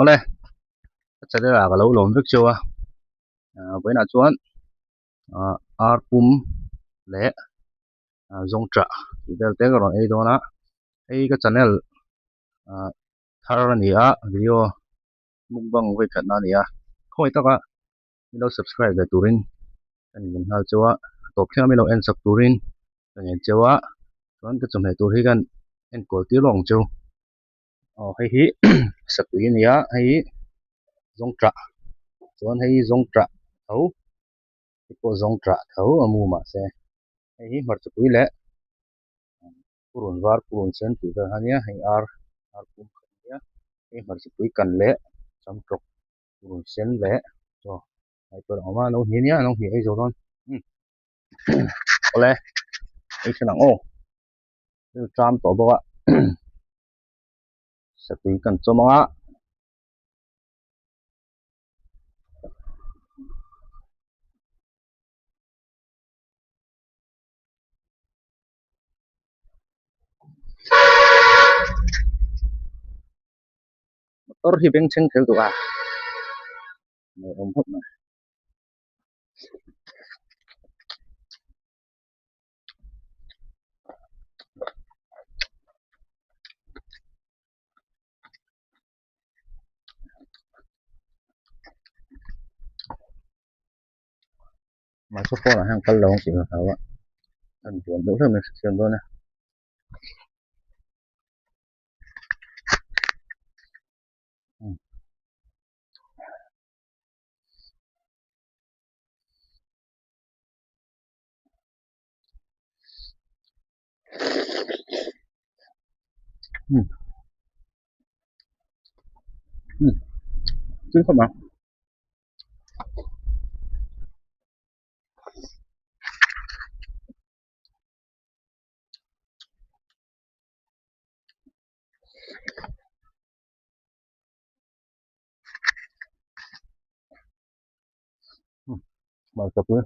Ole, chắc là cái lâu lắm việc chưa với là chuan Arpum le Zongtra thì del te rồi ấy đó na ấy cái channel thar nia video mukbang với khát na nia không ai ta cả mình subscribe về turin anh mình hal chua top theo mình en sub turin anh em chua chuan cái chấm này tur hi gan en ko ti long chu hay hi sub turin nia hay Zongtra chuan hay Zongtra thấu ko Zongtra thấu amu ma se hay hi mar chu lệ purun var purun sen tu da hanya hay ar pum khania hay mar si pui kan le sam tok purun sen le to ai to ma no hi nia no hi ai zo don ole ai senang o tram to bo sa pui kan choma tor hi beng cheng thel tu a ne om hot na ma so po na hang kal long si ha wa an tuan do them section do na chứ không mà mà tập nữa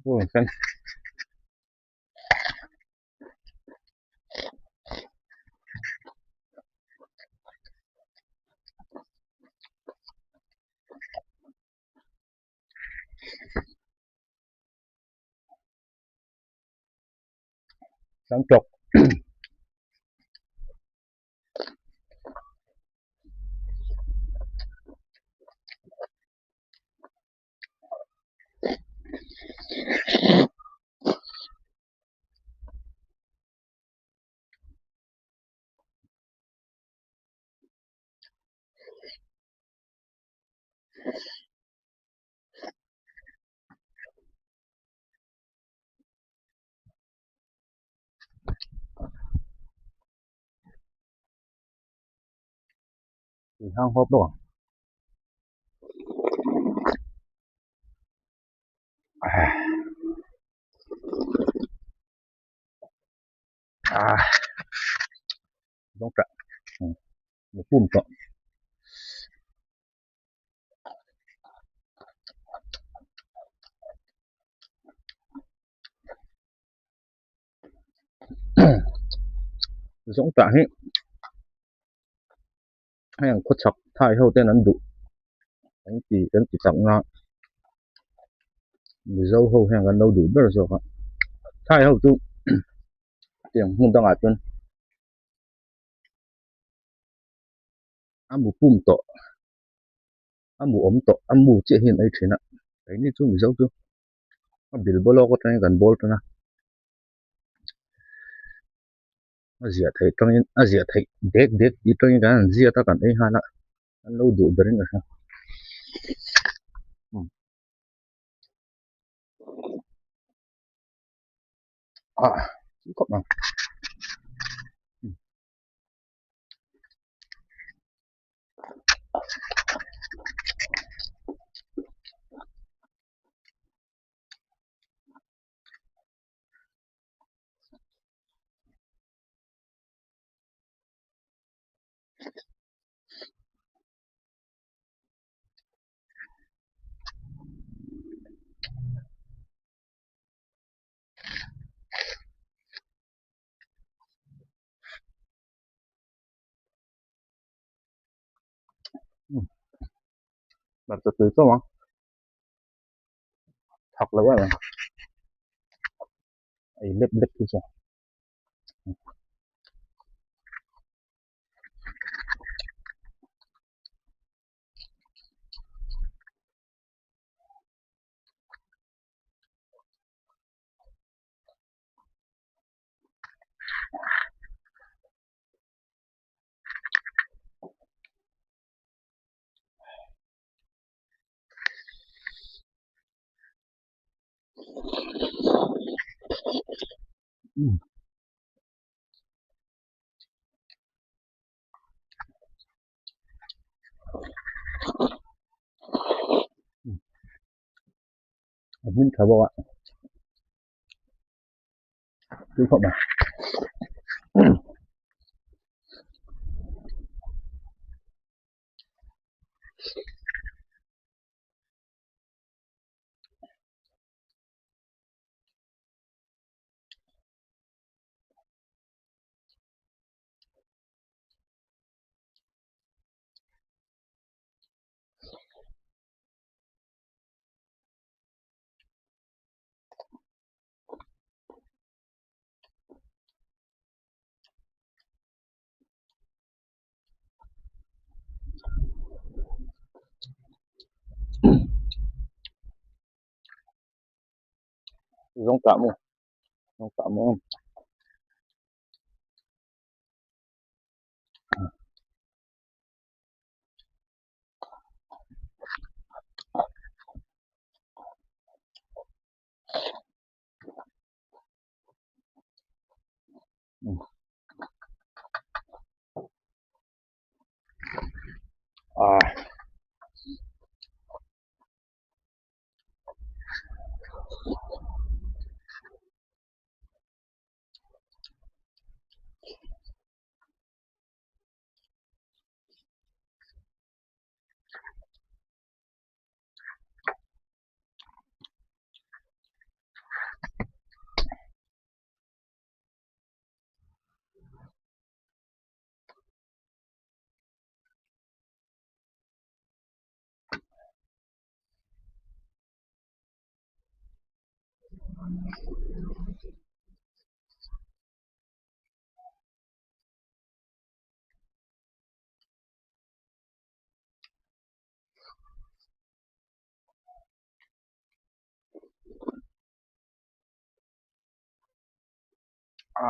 rồi xem sáng chọc thì hang hộp đó à giống trận một phun to giống trận hết hay là khuất sập thay hậu tên ấn độ anh chỉ trọng nó dâu hậu hàng gần đâu đủ rất là rồi thay hậu tu tiền không tăng chân amu phun to amu ống to amu chế hiện ấy thế nào đấy nên chú mình dâu tu bil bolo có trái gần bol na Asia thấy trong Asia thấy đét đét đi trong cái Asia ta cần ấy hay là lâu đủ đến rồi à có mà Bardzo trójkowa. Thật là quá bạn. Ấy lép lép cái sao. Admin khá bao ạ. Cứ không nào. Giống tạm không? Giống tạm không? À, à.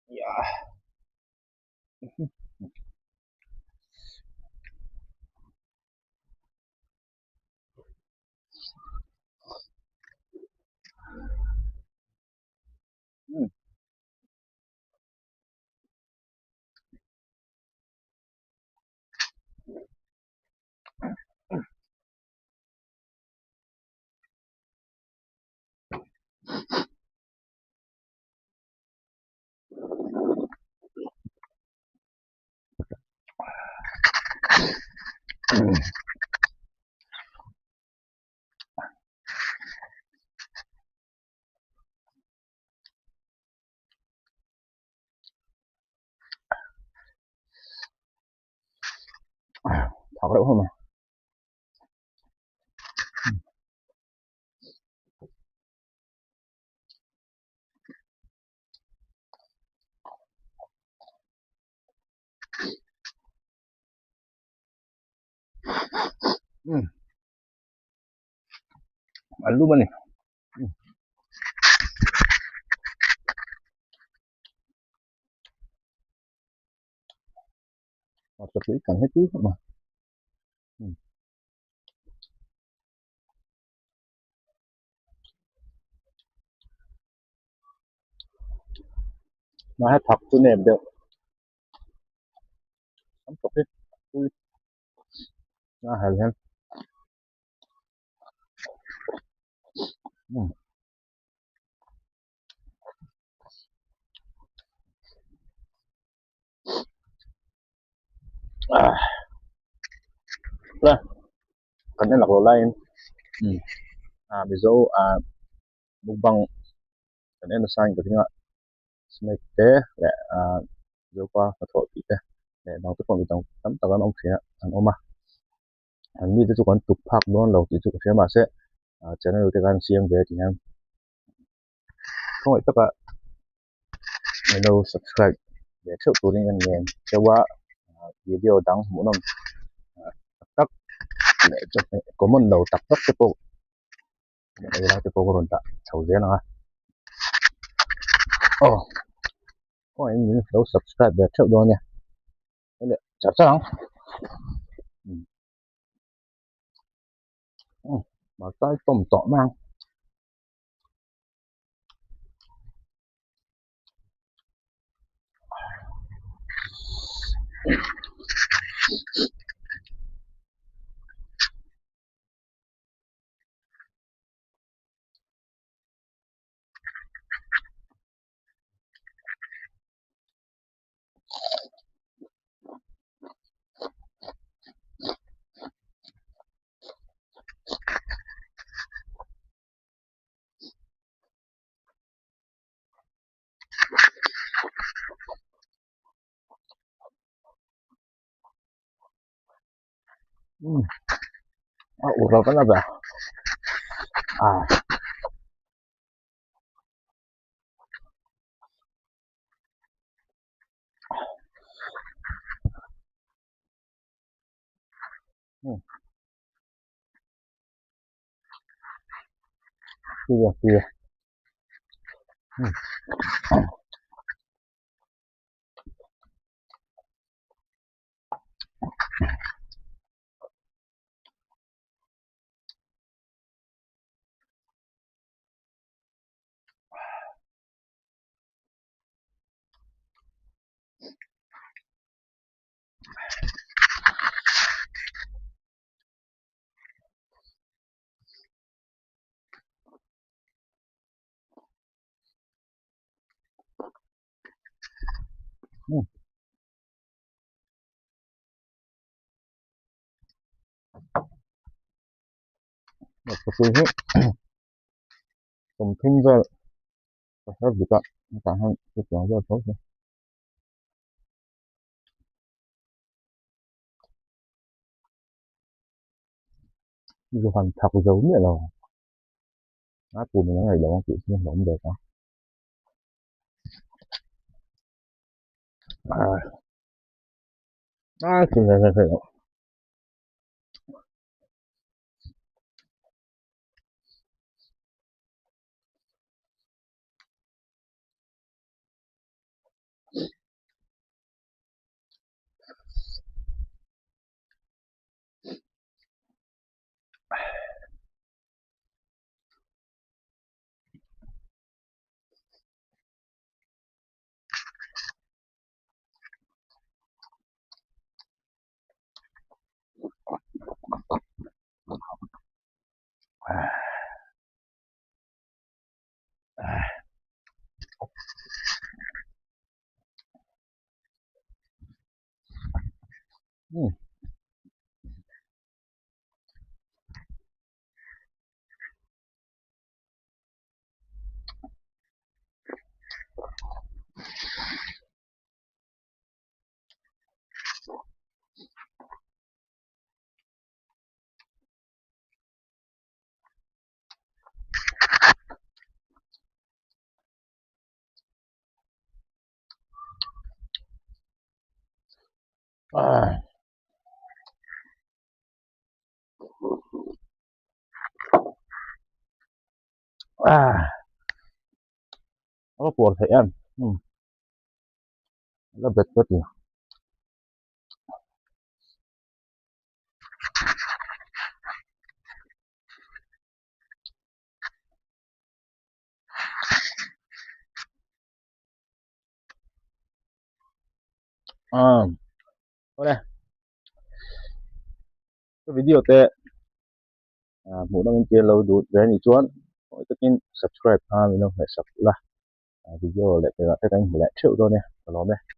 Dạ. Thật đúng không ạ? Anh lúc này. Hoặc tập lý cần hết tí không mà. Nó hết thật tôi nềm được. Không tập hết. Tôi nó hề thêm. Lah, kan enak lo lain. Bizo mukbang kan enak sign ko tinga snack te le zo pa ka tho ti te le dang tu pom tang tam ta kan om khia an oma an mi te chu kan tuk phak don lo ti chu khia ma se channel te kan siam ve ti han khoi ta ka melo subscribe để chịu tụi nên nghe cho qua video đăng mỗi năm tắt để cho có một đầu tập tắt cái bộ để ra cái bộ còn tạ sầu dễ nào có anh nhìn đâu subscribe để chịu đó nha thế là chả sao mà tay tôm tỏ mang ủa cái là về à kìa một cái thứ hết cùng thinh ra hết gì cả cả hai cái tiếng ra tốt rồi hoàn thật dấu nghĩa là của mình ngày đó chịu không không được thì là nó buồn thấy em nó bật rất nhiều đây cái video te mỗi năm kia lâu đủ để đi chuan mỗi tất nhiên subscribe mình không phải sub là video lại cái kênh lại triệu thôi nè đó